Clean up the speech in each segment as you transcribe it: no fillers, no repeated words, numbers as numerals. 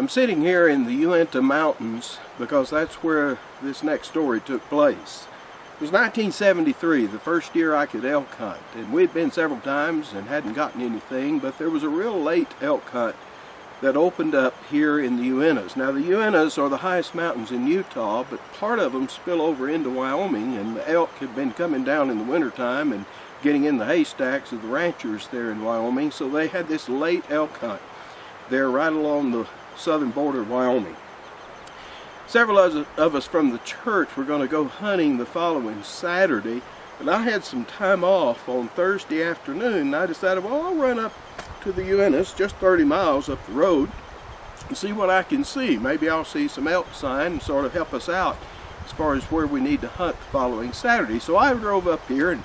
I'm sitting here in the Uinta Mountains because that's where this next story took place. It was 1973, the first year I could elk hunt, and we'd been several times and hadn't gotten anything, but there was a real late elk hunt that opened up here in the Uintas. Now the Uintas are the highest mountains in Utah, but part of them spill over into Wyoming, and the elk had been coming down in the wintertime and getting in the haystacks of the ranchers there in Wyoming, so they had this late elk hunt there right along the southern border of Wyoming. Several of us from the church were going to go hunting the following Saturday, but I had some time off on Thursday afternoon, and I decided, well, I'll run up to the Uintas, just 30 miles up the road, and see what I can see. Maybe I'll see some elk sign and sort of help us out as far as where we need to hunt the following Saturday. So I drove up here, and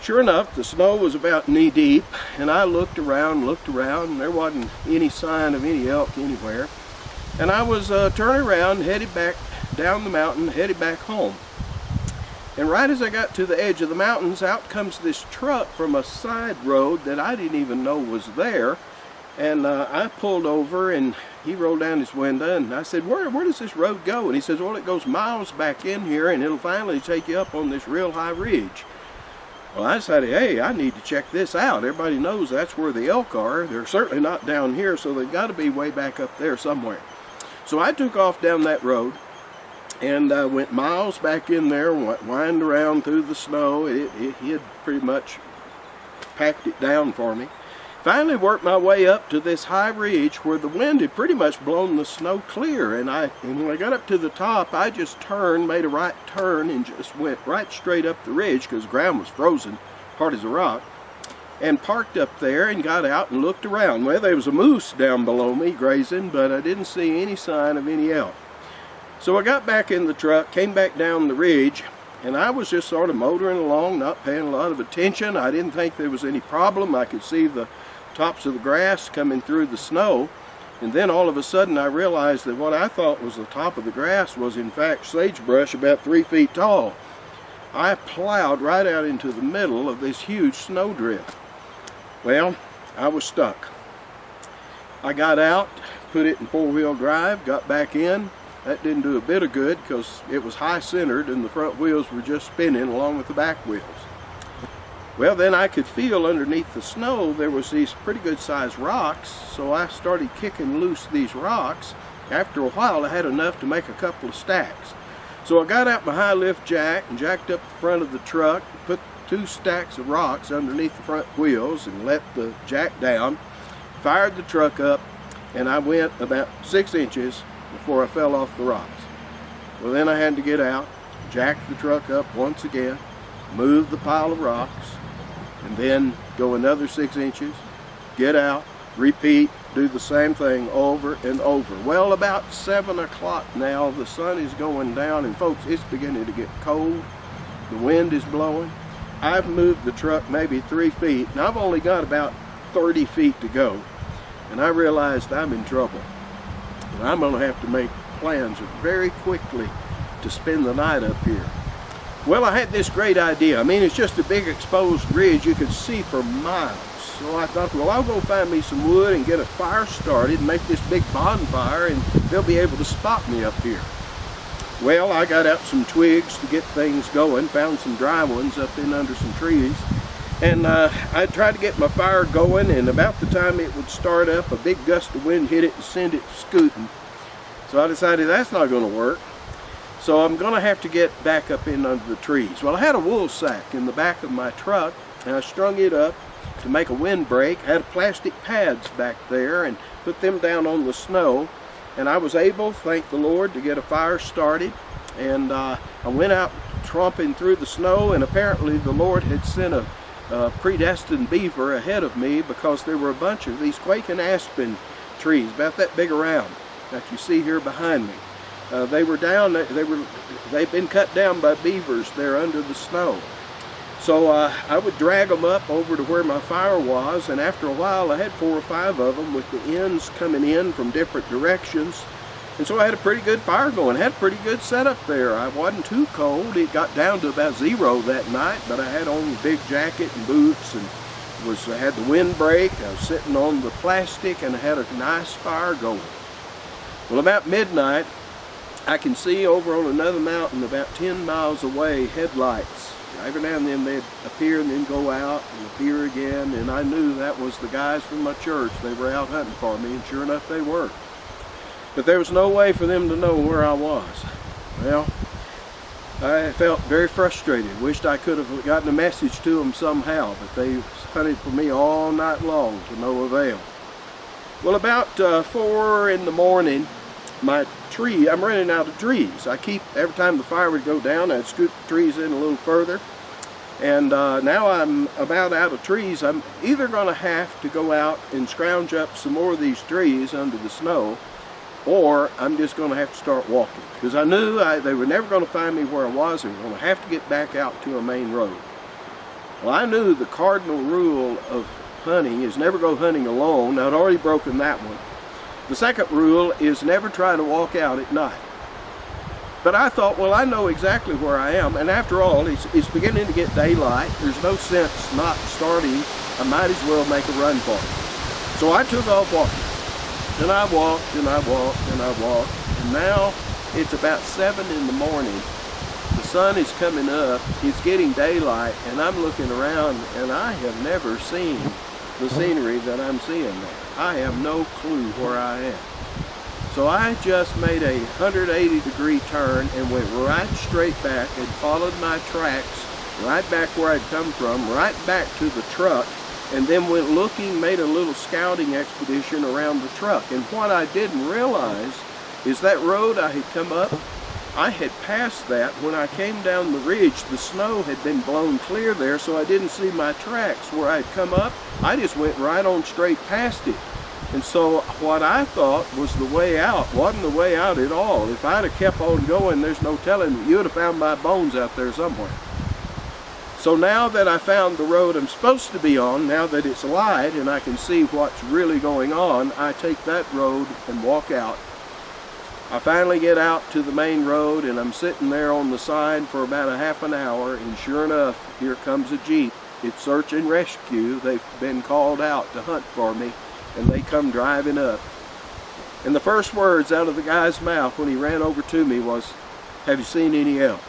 sure enough, the snow was about knee deep, and I looked around, and there wasn't any sign of any elk anywhere. And I was turning around, headed back down the mountain, headed back home. And right as I got to the edge of the mountains, out comes this truck from a side road that I didn't even know was there. And I pulled over, and he rolled down his window, and I said, where does this road go? And he says, well, it goes miles back in here, and it'll finally take you up on this real high ridge. Well, I decided, hey, I need to check this out. Everybody knows that's where the elk are. They're certainly not down here, so they've got to be way back up there somewhere. So I took off down that road and went miles back in there, winding around through the snow. He had pretty much packed it down for me. Finally worked my way up to this high ridge where the wind had pretty much blown the snow clear. And when I got up to the top, I just turned, made a right turn, and just went right straight up the ridge because the ground was frozen, hard as a rock, and parked up there and got out and looked around. Well, there was a moose down below me grazing, but I didn't see any sign of any elk. So I got back in the truck, came back down the ridge, and I was just sort of motoring along, not paying a lot of attention. I didn't think there was any problem. I could see the tops of the grass coming through the snow, and then all of a sudden I realized that what I thought was the top of the grass was in fact sagebrush about 3 feet tall. I plowed right out into the middle of this huge snowdrift. Well, I was stuck. I got out, put it in four-wheel drive, got back in. That didn't do a bit of good because it was high-centered and the front wheels were just spinning along with the back wheels. Well, then I could feel underneath the snow there was these pretty good sized rocks, so I started kicking loose these rocks. After a while I had enough to make a couple of stacks. So I got out my high lift jack and jacked up the front of the truck, put 2 stacks of rocks underneath the front wheels and let the jack down, fired the truck up, and I went about 6 inches before I fell off the rocks. Well, then I had to get out, jack the truck up once again, move the pile of rocks, and then go another 6 inches, get out, repeat, do the same thing over and over. Well, about 7 o'clock now, the sun is going down, and folks, it's beginning to get cold. The wind is blowing. I've moved the truck maybe 3 feet, and I've only got about 30 feet to go, and I realized I'm in trouble. And I'm going to have to make plans very quickly to spend the night up here. Well, I had this great idea. I mean, it's just a big exposed ridge you could see for miles. So I thought, well, I'll go find me some wood and get a fire started and make this big bonfire, and they'll be able to spot me up here. Well, I got out some twigs to get things going, found some dry ones up in under some trees, and I tried to get my fire going, and about the time it would start up, a big gust of wind hit it and sent it scooting. So I decided that's not going to work. So I'm going to have to get back up in under the trees. Well, I had a wool sack in the back of my truck, and I strung it up to make a windbreak. I had plastic pads back there and put them down on the snow, and I was able, thank the Lord, to get a fire started. And I went out tromping through the snow, and apparently the Lord had sent a predestined beaver ahead of me, because there were a bunch of these quaking aspen trees about that big around that you see here behind me. They were down. They've been cut down by beavers there under the snow. So I would drag them up over to where my fire was, and after a while I had 4 or 5 of them with the ends coming in from different directions. And so I had a pretty good fire going. Had a pretty good setup there. I wasn't too cold. It got down to about 0 that night, but I had on a big jacket and boots, and I had the windbreak. I was sitting on the plastic, and I had a nice fire going. Well, about midnight, I can see over on another mountain about 10 miles away headlights. Every now and then they'd appear and then go out and appear again, and I knew that was the guys from my church. They were out hunting for me, and sure enough they were. But there was no way for them to know where I was. Well, I felt very frustrated. Wished I could have gotten a message to them somehow, but they hunted for me all night long to no avail. Well, about 4 in the morning, I'm running out of trees. Every time the fire would go down, I'd scoot the trees in a little further. And now I'm about out of trees. I'm either going to have to go out and scrounge up some more of these trees under the snow, or I'm just going to have to start walking. Because I knew they were never going to find me where I was. They were going to have to get back out to a main road. Well, I knew the cardinal rule of hunting is never go hunting alone. I'd already broken that one. The second rule is never try to walk out at night. But I thought, well, I know exactly where I am, and after all, it's beginning to get daylight. There's no sense not starting. I might as well make a run for it. So I took off walking. And I walked, and I walked, and I walked, and now it's about 7 in the morning. The sun is coming up, it's getting daylight, and I'm looking around, and I have never seen the scenery that I'm seeing there. I have no clue where I am. So I just made a 180-degree turn and went right straight back and followed my tracks right back where I'd come from, right back to the truck, and then went looking, made a little scouting expedition around the truck. And what I didn't realize is that road I had come up, I had passed that. When I came down the ridge, the snow had been blown clear there, so I didn't see my tracks where I'd come up. I just went right on straight past it. And so what I thought was the way out wasn't the way out at all. If I'd have kept on going, there's no telling, you would have found my bones out there somewhere. So now that I found the road I'm supposed to be on, now that it's light and I can see what's really going on, I take that road and walk out. I finally get out to the main road, and I'm sitting there on the side for about a half an hour, and sure enough, here comes a Jeep. It's search and rescue. They've been called out to hunt for me, and they come driving up. And the first words out of the guy's mouth when he ran over to me was, "Have you seen any elk?"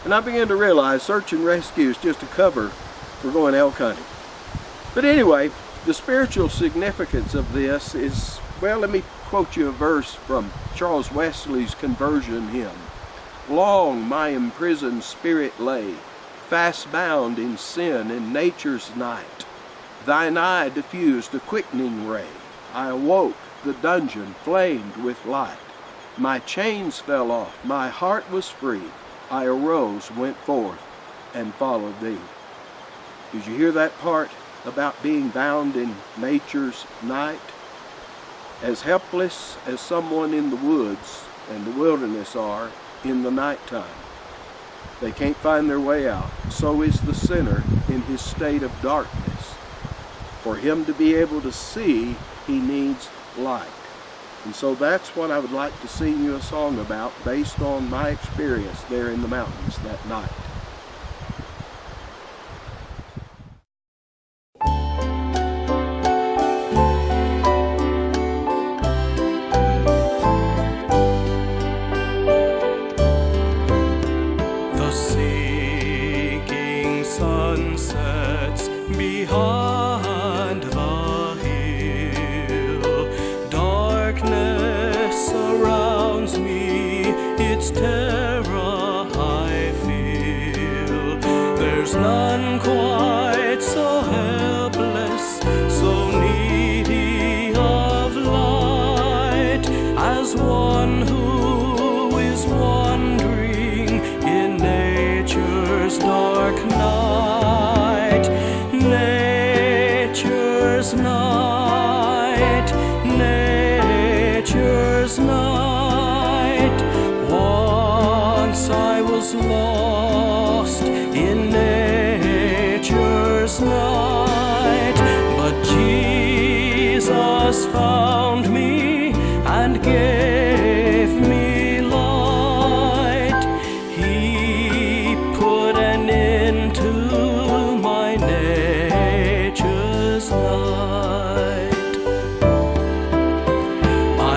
And I began to realize search and rescue is just a cover for going elk hunting. But anyway, the spiritual significance of this is, well, let me quote you a verse from Charles Wesley's conversion hymn. "Long my imprisoned spirit lay, fast bound in sin in nature's night. Thine eye diffused a quickening ray. I awoke, the dungeon flamed with light. My chains fell off, my heart was free. I arose, went forth, and followed thee." Did you hear that part about being bound in nature's night? As helpless as someone in the woods and the wilderness are in the nighttime. They can't find their way out. So is the sinner in his state of darkness. For him to be able to see, he needs light. And so that's what I would like to sing you a song about based on my experience there in the mountains that night. The sinking sun sets behind the hill. Darkness surrounds me, its terror I feel. There's none quite so helpless, so needy of light, as one who is wandering in nature's dark night. Nature's night, nature's night. Once I was lost in nature's night, but Jesus found me and gave me light. He put an end to my nature's night.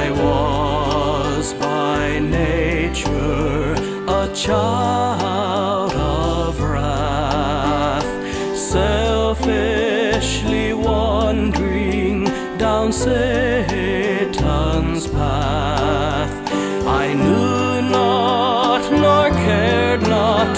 I was a child of wrath, selfishly wandering down Satan's path. I knew not nor cared not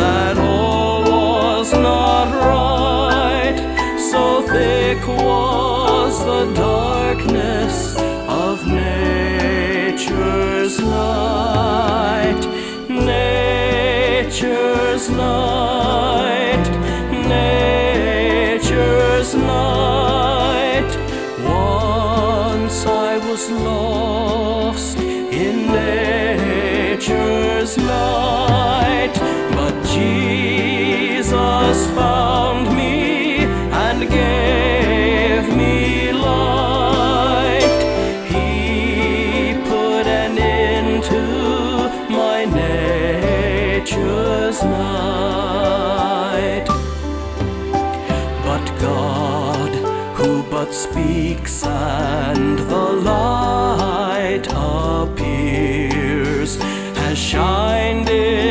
that all was not right, so thick was the darkness of nature's light, nature's light, nature's light. Once I was lost in nature's light, but Jesus found me and gave me light. He put an end to my nature's night. But God, who but speaks and the light appears, has shined in